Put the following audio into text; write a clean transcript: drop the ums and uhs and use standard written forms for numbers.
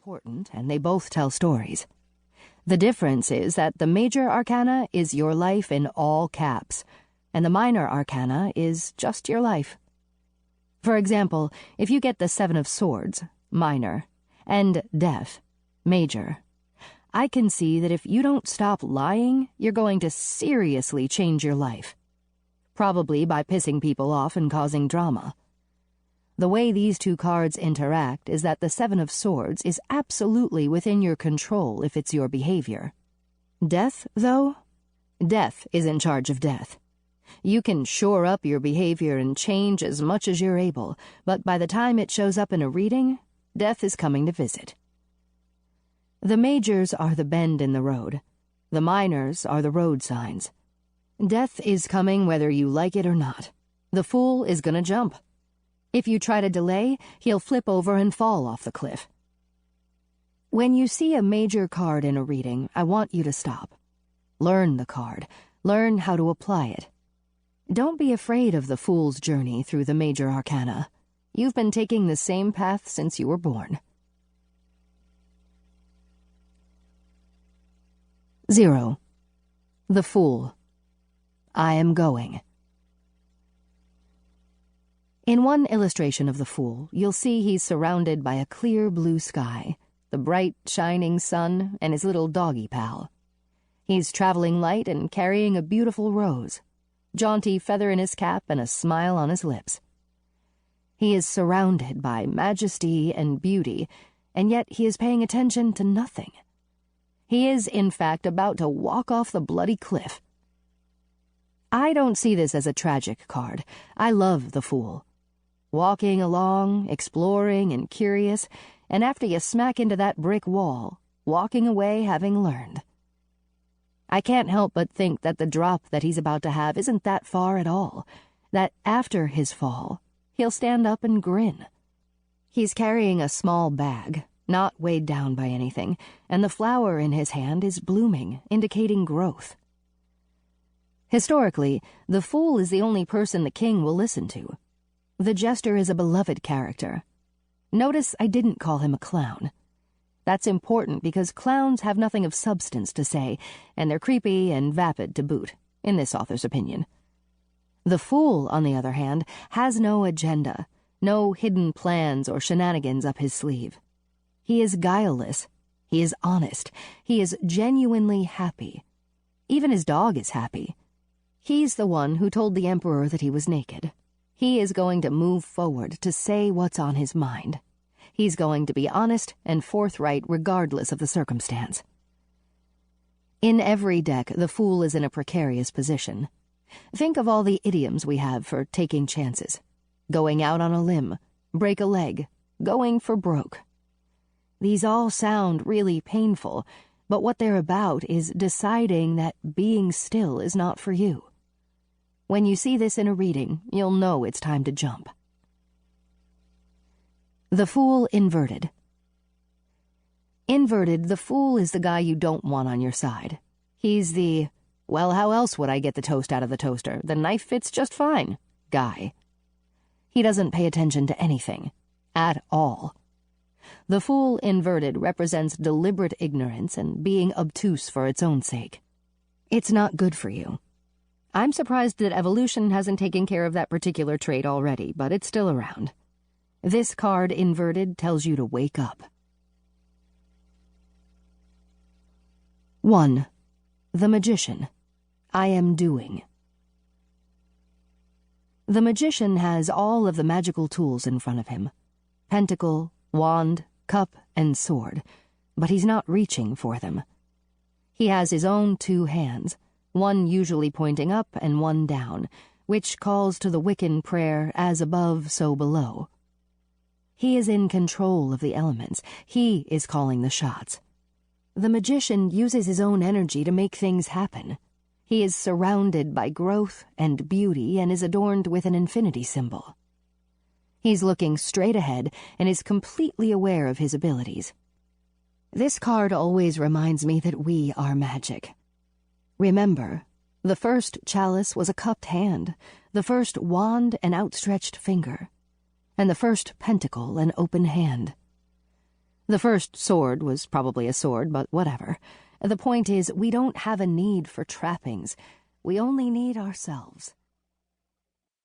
important, and they both tell stories. The difference is that the major arcana is your life in all caps, and the minor arcana is just your life. For example, if you get the Seven of Swords, minor, and Death, major, I can see that if you don't stop lying, you're going to seriously change your life. Probably by pissing people off and causing drama. The way these two cards interact is that the Seven of Swords is absolutely within your control if it's your behavior. Death, though? Death is in charge of death. You can shore up your behavior and change as much as you're able, but by the time it shows up in a reading, death is coming to visit. The majors are the bend in the road. The minors are the road signs. Death is coming whether you like it or not. The fool is gonna jump. If you try to delay, he'll flip over and fall off the cliff. When you see a major card in a reading, I want you to stop. Learn the card. Learn how to apply it. Don't be afraid of the fool's journey through the major arcana. You've been taking the same path since you were born. 0. The Fool. I am going. In one illustration of the Fool, you'll see he's surrounded by a clear blue sky, the bright, shining sun, and his little doggy pal. He's traveling light and carrying a beautiful rose, jaunty feather in his cap and a smile on his lips. He is surrounded by majesty and beauty, and yet he is paying attention to nothing. He is, in fact, about to walk off the bloody cliff. I don't see this as a tragic card. I love the Fool. Walking along, exploring and curious, and after you smack into that brick wall, walking away having learned. I can't help but think that the drop that he's about to have isn't that far at all, that after his fall, he'll stand up and grin. He's carrying a small bag, not weighed down by anything, and the flower in his hand is blooming, indicating growth. Historically, the Fool is the only person the king will listen to. The jester is a beloved character. Notice I didn't call him a clown. That's important because clowns have nothing of substance to say, and they're creepy and vapid to boot, in this author's opinion. The Fool, on the other hand, has no agenda, no hidden plans or shenanigans up his sleeve. He is guileless. He is honest. He is genuinely happy. Even his dog is happy. He's the one who told the emperor that he was naked. He is going to move forward to say what's on his mind. He's going to be honest and forthright regardless of the circumstance. In every deck, the Fool is in a precarious position. Think of all the idioms we have for taking chances. Going out on a limb, break a leg, going for broke. These all sound really painful, but what they're about is deciding that being still is not for you. When you see this in a reading, you'll know it's time to jump. The Fool inverted. Inverted, the Fool is the guy you don't want on your side. He's the, well, how else would I get the toast out of the toaster? The knife fits just fine guy. He doesn't pay attention to anything. At all. The Fool inverted represents deliberate ignorance and being obtuse for its own sake. It's not good for you. I'm surprised that evolution hasn't taken care of that particular trait already, but it's still around. This card inverted tells you to wake up. 1. The Magician. I am doing. The magician has all of the magical tools in front of him. Pentacle, wand, cup, and sword, but he's not reaching for them. He has his own 2 hands, one usually pointing up and one down, which calls to the Wiccan prayer, as above, so below. He is in control of the elements. He is calling the shots. The magician uses his own energy to make things happen. He is surrounded by growth and beauty and is adorned with an infinity symbol. He's looking straight ahead and is completely aware of his abilities. This card always reminds me that we are magic. Remember, the first chalice was a cupped hand, the first wand an outstretched finger, and the first pentacle an open hand. The first sword was probably a sword, but whatever. The point is, we don't have a need for trappings. We only need ourselves.